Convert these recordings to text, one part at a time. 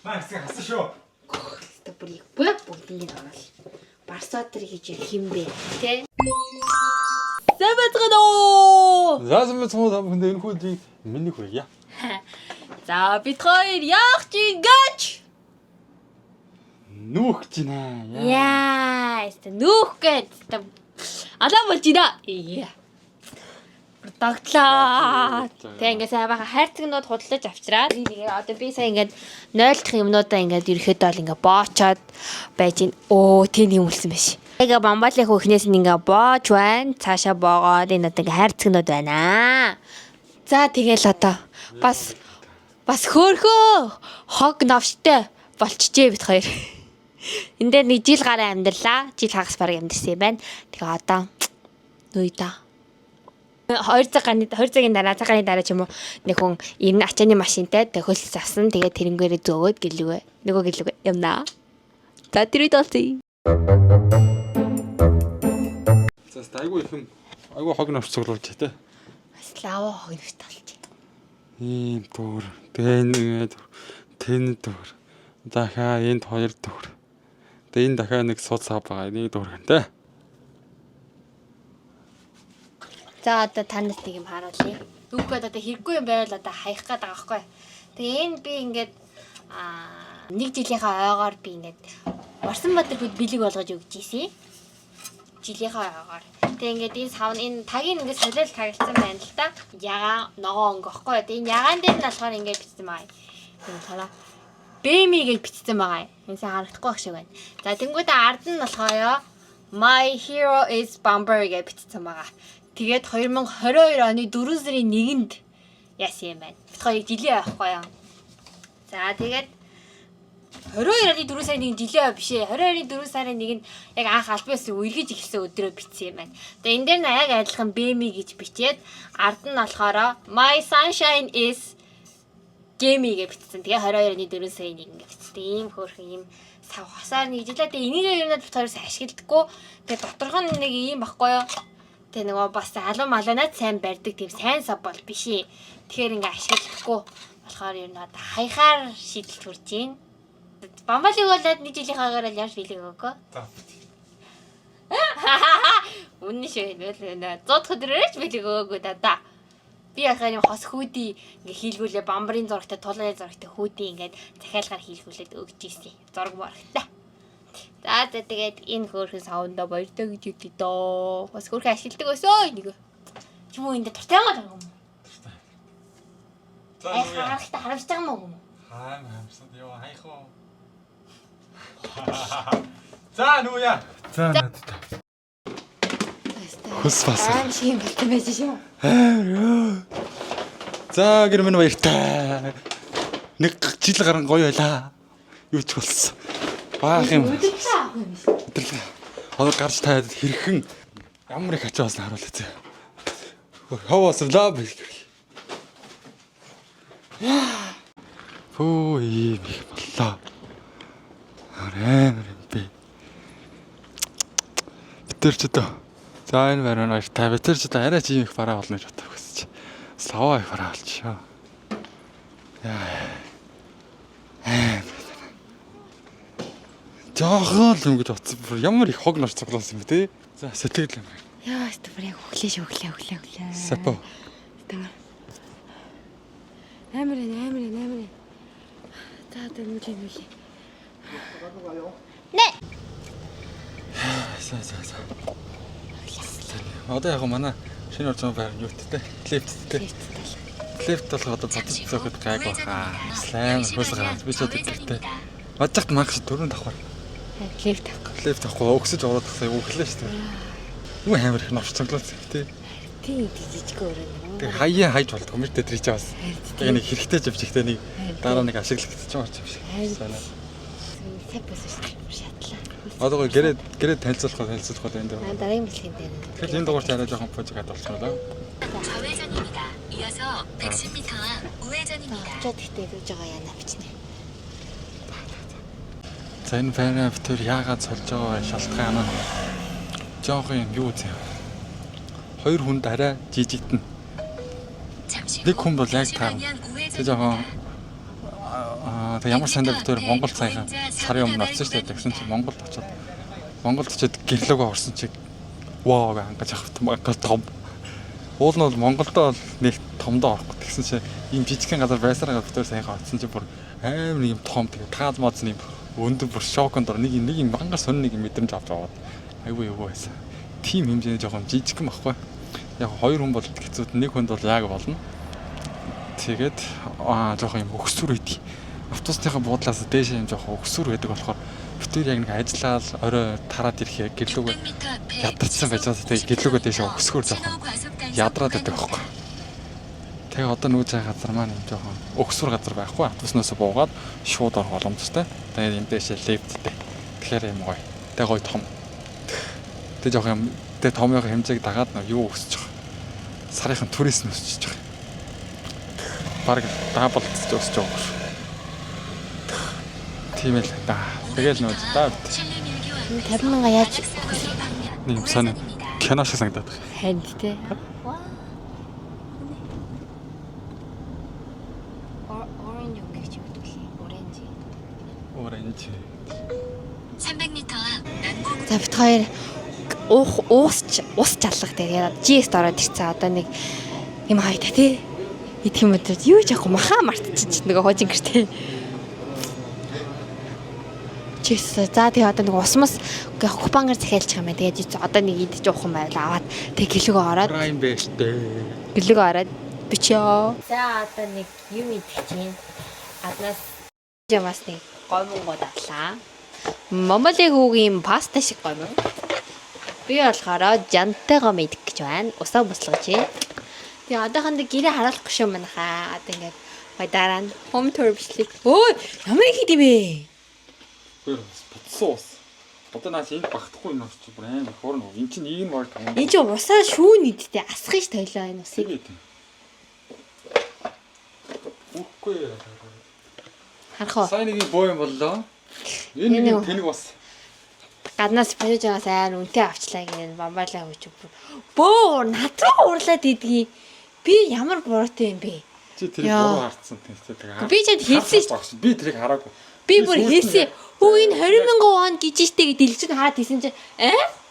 Макс хасан шүү. Тэ бүрийг бүгднийг оруулаа. Барсаатэр хийж химбэ тэ. Сэбэцгэнөө. Заасмэцгоо хүнд энэ хүнийг миний хүргье. За бид хоёр яах чинь гэж? Нүүх чинь аа. Яа, нүүх гэж. Алаа болж байна. Яа. Догтлоо. Тэг ингээ сайн баха хайрцагнууд худалдаж авчираад одоо би сая ингээд 0 дахь юмнуудаа ингээд ерөөхдөө бол ингээ боочоод байж ин. Оо тийм юм үлсэн биш. Тэгээ бамбалын хөхнээс нь ингээ боож байна. Цаашаа боогоод энэ одоо ингээ хайрцагнууд байна. За тэгэл одоо бас хөөхөө хог навштай болчихжээ бид хоёр. Энд дээр нэг жил гараа амьдралаа. Жил хагас бараг амьдсан юм байна. Тэгээ одоо нүй да. 2 цагийн дараа цагааны дараа ч юм уу нэг хүн энэ ачааны машинтай хөлс авсан. Тэгээд тэрнгээрээ зөөгөөд гэлүгэ. Нөгөө гэлүгэ юмнаа. За тэрийг олцъя. За айгүй их юм. Айгүй хог навч цуглуулж тэ. Бас лава хог навч талж. Ийм дүр. Тэн дүр. Дахиад энд 2 дүр. Тэгээ энэ дахиад нэг суд сав байгаа. Нэг дүр гэнтэй. За одоо танаас нэг юм харуулъя. Түүхэд одоо хэрэггүй юм байвал одоо хаях гээд байгаа байхгүй. Тэгээ энэ би ингээд нэг жилийнхаа ойгоор би ингээд Орсонбаатар хүд бэлэг болгож өгч ийсэн. Жилийнхаа ойгоор. Тэгээ ингээд энэ сав энэ тагийг ингээд солиол тагилцсан байна л та. Ягаан ногоо өнгөхгүй. Тэгээ энэ ягаан дээр нь болохоор ингээд бичсэн байгаа. Энэ тараа Бэми гэж бичсэн байгаа. Энэ сайн харагдахгүй байх шиг байна. За тэнгуүдээ ард нь болохоор My hero is Bumper гэж бичсэн байгаа. Тэгээд 2022 оны 4 сарын 1-нд яасан юм байна. Бид хоёрыг жилийн авахгүй юу. За тэгээд 22 оны 4 сарын 1 жилийн биш ээ. 22-ны 4 сарын 1-нд яг анх альбиас үргэж эхэлсэн өдрөө бичсэн юм байна. Тэгээд энэ дээр нь яг адилхан Бэми гэж бичээд ард нь болохоор My sunshine is Game гэж бичсэн. Тэгээ 22 оны 4 сарын 1 гэж бичсэн. Ийм хөөрхөн ийм сав хасаар нэг жилээ. Тэгээ энийг юунад бид хоёроос ашигладаггүй. Тэгээ доторх нь нэг ийм баггүй юу. Тэгээ нөгөө бас алуу маланаад сайн барьдаг тийм сайн сав бол биш ээ. Тэгэхээр ингээ ашиглахгүй болохоор ер нь одоо хаяхаар шийдэлт хүрч байна. Бамбалыг болоод нэг жилийнхаагаар л яаж билэг өгөө. За. Үнэн шүү. Нөө 100 өдрөөч билэг өгөө да. Би яхаа юм хос хүүдий ингээ хийлгүүлээ бамбарын зурагтай тулын зурагтай хүүдий ингээд захиалгаар хийлгүүлээд өгч ийсэн. Зураг морагтай. За тэгээд энэ хөөрхөн савндаа баяртай гэж хэлээ доо. Бас хөөрхөн ашигладаг өсөө нэг. Чим үү энэ туртайгаа байгаа юм. За харахтаа харамсаж байгаа юм уу? хаамсад ёо хайх уу. За нүя. За надтай. Хүс бас. Аа шиг юм байж шүү. За гэр минь баяртай. Нэг жил гарan гоё байлаа. Юу ч болсон. Баах юм. Өдөрлөө. Одоо гарч таад хэрхэн ямар их ачаа басна харуулъя зэ. Хаваас лав бих. Фүү ийм их боллоо. Арай би. Битэр ч одоо. За энэ баруун баяртай. Битэр ч одоо арай ч ийм их бараа болно гэж бодох гэсэн чи. Слава их бараа болчихоо. Яа. Жаахан л юм гэж утсан. Ямар их хог нар цуглуулсан бэ те. За сэтгэл юм. Яа, стопор яг өглөө. Сапо. Амар. За нүлээ. Нэ. За. Одоо яг манай шинэ орчин байр юуттэй. Лифт болох одоо бодож зөөхөд гайг баха. Слайм хөөс гараад би ч одоо гэртээ. Бадагт макс 4 давхар. Лифт авахгүй өгсөж ороод тахсаа өглөө шүү дээ. Юу амар их навч цоглуулсан тий. Тийм жижиг өрөө. Тэгээ хаяа хайж болдог юм дээ тэр чинь бас. Тэгээ нэг хэрэгтэй живчгтэй нэг дараа нэг ашиглагдчих юм шиг. Санаа. Тэпэс шатлаа. Одоо гэрээ танилцуулах энэ дээр. Дараагийн бэлгийн дээр. Тэгэхээр энэ дугаарт арай жоохон прожект болчихлоо. 좌회전입니다. 이어서 110m 앞 우회전입니다. Чад ихтэй гэж байгаа яана бичнэ. За энэ параметр яагаад сольж байгаа шалтгаан нь жоохон юу зэ. Хоёр хүнд арай жижигтэн. 잠시 Нэг 후 хүн бол яг таа. 방면 Тэг жоохон 우회전입니다. тэг ямар сандаа бид хоёр Монгол саяхан сарын өмнө очсон шүү дээ. Тэгсэн чинь Монголд очиод гэрлөөгөө орсон чиг вау гэ хангаж авах том. Уул нь бол Монголдоо бол нэг томдоо орохгүй. Тэгсэн чинь ийм жижигхэн газар байсараа бид хоёр саяхан очсон чинь бүр амар нэг юм том тэгээ тааз моц нэг өндөр бүр шоконд ор нэг юм мангар сонь нэг мэдрэмж авч аваад айгүй байсан. Тим хэмжээний жоохон жижигхэн баггүй. Яг хоёр хүн бол хэцүүд нэг хүнд бол яг болно. Тэгээд жоохон юм өгсүр үйдий. Автобусныхаа буудлаас дээш юм жоохон өгсүр байдаг болохоор бүтээр яг нэг ажиллаад орой тараад ирэхээр гэрлүүгээ ядарсан байж байгаа. Тэгээд гэрлүүгээ дээш өгсгөр жоохон ядраад байдаг байхгүй. Тэгээ одоо нүүж байгаа газар маань юм жоохон өгсүр газар байхгүй. Автобуснаас буугаад шууд орох боломжтой. Тэгээд энэ дээш лифттэй. Тэгэхээр юм гоё. Тэгээ гоё том. Тэгээ жоохон юм тэгээ томьёо хэмжээг дагаад юу өсөж байгаа. Сарынхан турист нь өсөж байгаа. Бараг даблдж өсөж байгаа шүү. Тийм л да. Тэгэл нөө да. 50,000 яаж нэг санаа кино шиг санагдаад байна. ханд те. Оранж гэж үгдүүлээ. Оранж. 300m 앞 난곡 За бит хоёр ус чаллах дээр GS ороод ирсэн. Одоо нэг юм хайта тий. Идэх юм өдрөд юу ч яахгүй махаа мартчих нөгөө хожин гэртэй. GS за тэгээ одоо нэг усмас купангаар захиалчих юм байна. Тэгээд одоо нэг идэж уух юм байл аваад тэг гэлөөгөө ороод. Прайм байж тээ. Гэлөөгөө ороод бичөө. За одоо нэг юм идэх чинь аднаас ямаас нэг гомонгод авлаа. Момолиг хүүгийн паста шиг гомон. Би болохоор жантайгаа мэдэх гэж байна. Усаа буслаж. Тэгээ одоохондоо гэрээ харуулахгүй шүү манайхаа. Одоо ингээд гой дараа нь home tour бичлэг. Өө ямар их идэв бэ? Хөөе бутсан ус. Одоо наач энд багтахгүй юм чи бүр амар хорно. Энд чинь нэг нь морд юм. Энд чинь усаа шүүн идтэй асах ш тойлоо энэ усыг. Үгүй. Харах уу? Сайн нэг боо юм боллоо. Энэ нэг тэнэг ус. Гаднаас пижамаас айн үнтэй авчлаа гэнэ бамбарлаа хөөч. Бөө надруу уурлаад идгий. Би ямар буруутай юм бэ? Чи тэрийг буруу харцсан тийм. Би чад хэлсэн ш. Би тэрийг хараагүй. Би бүр хэлсэн. Хөө энэ 20,000 вон гэж штэ гэж дэлгэж хараад хэлсэн чинь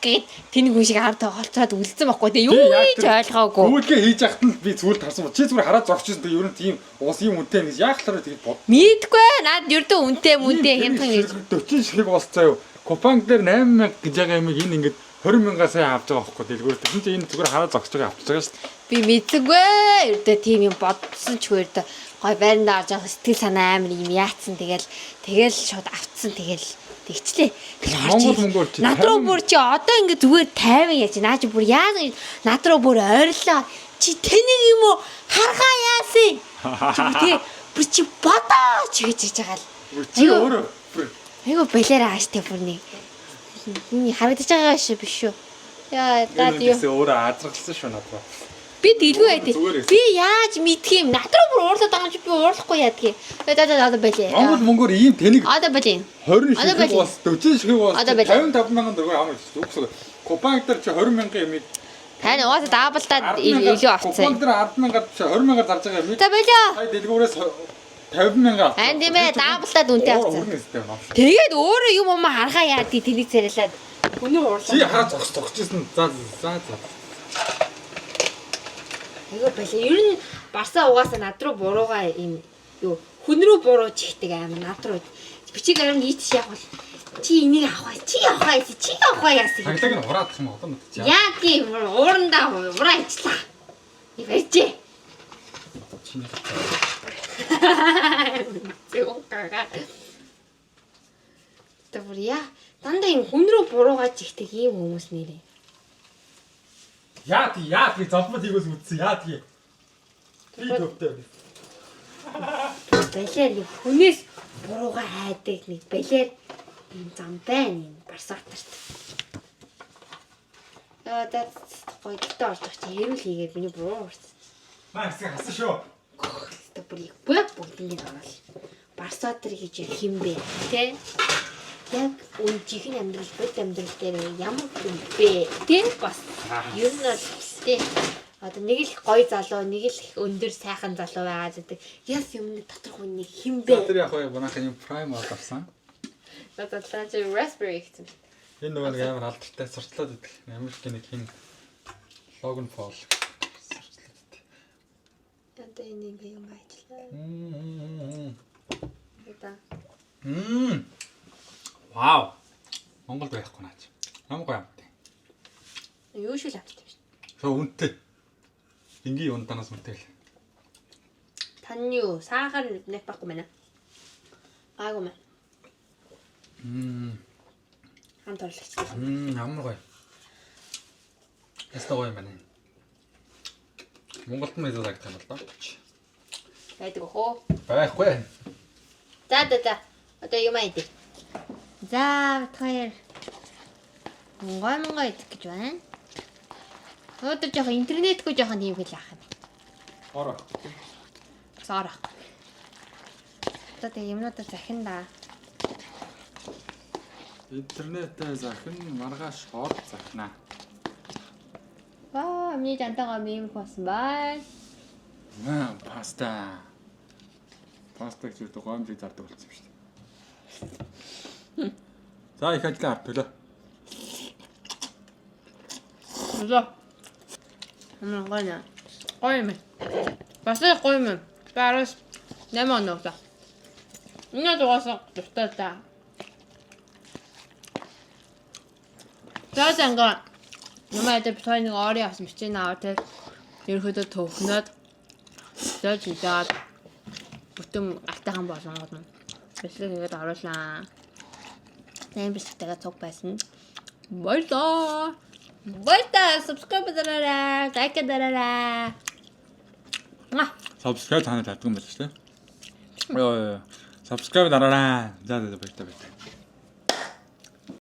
гэд тэнэг хүн шиг хараад холцоод үлдсэн байхгүй. Тэгээ юу хийж ойлгоогүй. Гүйлгээ хийж яхад нь би зүгээр тарсан ба. Чи зүгээр хараад зогсчихсон. Тэгээ ер нь тийм ус юм үнтэй гэж яах талаараа тэгээд бод. Мэдгүй. Наад ердөө үнтэй хямдхан гэж. 40 ширхэг ус заяа. Купанг дээр 8,000 гэж байгаа юм энэ ингээд 20,000-аас авч байгаа байхгүй. Дэлгүүр тэгсэн чинь энэ зүгээр хараад зогсож байгаа авч байгаа шүү дээ. Би мэдгүй. Ердөө тийм юм бодсон ч хөөд гой байранда орж байгаа сэтгэл санаа амар юм яатсан. Тэгэл шууд авцсан. Тэгчлээ. Монгол надруу бүр чи одоо ингээд зүгээр 50 яаж наач бүр яаж надруу бүр ойрлоо. Чи тэнэг юм уу? Харгаа яасан? Чи бүр чи бодооч гэж байгаа л. Чи өөрөө айгу балераа ааштай бүр нэг. Харагдаж байгаа биш шүү. Яа даад юу. өөрөө азралсан шүү надад. Би дэлгүй байдیں۔ Би яаж мэдх юм? Надруу бүр уурлаад байгаа юм чи би уурлахгүй яадгийг. Одоо балээ. Монгол ийм тэнэг. Одоо балээ. 20 ширхэг ус, 40 ширхэг ус, 55,000 төгрөг ам гэж үгүй. Купанг дээр чи 20,000 юм. Тань угаасаа даблдаад илүү авцсан. Купанг дээр 10,000-аар чи 20,000-аар зарж байгаа юм. За балээ. Хай дэлгүүрээс 50,000 авсан. Ань тийм ээ даблдаад үнтэй авцсан. Тэгээд өөрөө юм харахаа яадгийг тэлэг царайлаад өнөө уурлаа. Чи хараа зогсчихсон. За. Айгу балээ. Ер нь барсаа угаасаа над руу буруугаа юм юу хүн рүү буруу чихдэг амар над руу. Бичиг арим нийтш яг бол чи энийг авах яасан. Таглаг нь хураадах юм одоо мэд чи. Яа тийм уурандаа ураа ичлаа. Ивэжээ. Тэгвэрья. Дандаа юм хүн рүү буруугаа чихдэг ийм хүмүүс нэрээ. Яа тий золбот хийгээс үтсэн яа тий. Би төвтэй. Балер нэг хүнээс буруугаа хайдаг нэг балер юм зам байна юм барсаатарт. Одоо гоё гитэ орж байгаа чи хэрүүл хийгээд миний буруу урсан. Маа хэсэг хасан шүү. Тэ бүрийг бүгднийг орол. Барсаатар гэж юм бэ тэ? Яг үнжихэн амьдрал бод амьдрал дээр ямар юм бэ? Тэ бас ер нь бол тэ одоо нэг л гоё залуу, нэг л их өндөр сайхан залуу байгаа гэдэг. Яс юмны доторх үнийг хин бэ? Тэр яг гоё манайхаа юм prime бол авсан. Одоо чи raspberry гэсэн. Энэ нөгөө нэг амар алдартай сурчлаад идэх. Америкийн нэг хин Logan Paul сурчлаад идэх. Одоо энийг юм ажиллаа. Одоо. Вау. Монголд байхгүй наач. Ямар гоё юм бэ? Юу шиг л авчих юм. Шоо үнэтэй. Энгийн ундаанаас үнэтэй л. Тань юу? Сахар нэг баггүй мэнэ. Аагүй мэн. Хамт орлогч. Ямар гоё. Яста гоё юм байна. Монголд мэд удаа гэх юм бол доо. Байдаг хөө. Байхгүй. За. Одоо юм айдэ. За, хоёр. Монгой идэх гэж байна. Өдөр жоохон интернетгүй жоохон тийм хэл яах юм. Ороо. Сарах. Одоо тэг юмнуудаа захин да. Интернетээ захин маргааш ор захнаа. Ваа, миний жантайгаа мим болсон бай. Паста. Пастаг ч үүдээ гомжиг зардаг болсон юм шүү дээ. За их ажлаа арт төлөө. Үзээ. Гойна. Гойм. Бас гойм. Парас 8 оноо. Энэ дуусах дуртай та. Заанга юмаа дээр битгой нэг орой авсан бичиж наваа те. Ерөөдөө төвхнөд зөөж идээд бүтэн артахан болгонгод нь бэлэг хийгээд оруулаа. Тэм бистэйгээ цуг байсан. Баярлаа. Subscribe дараарай. Like дараарай. Subscribe танад адгүй юм байна шүү дээ. Subscribe дараарай. За баярлалаа.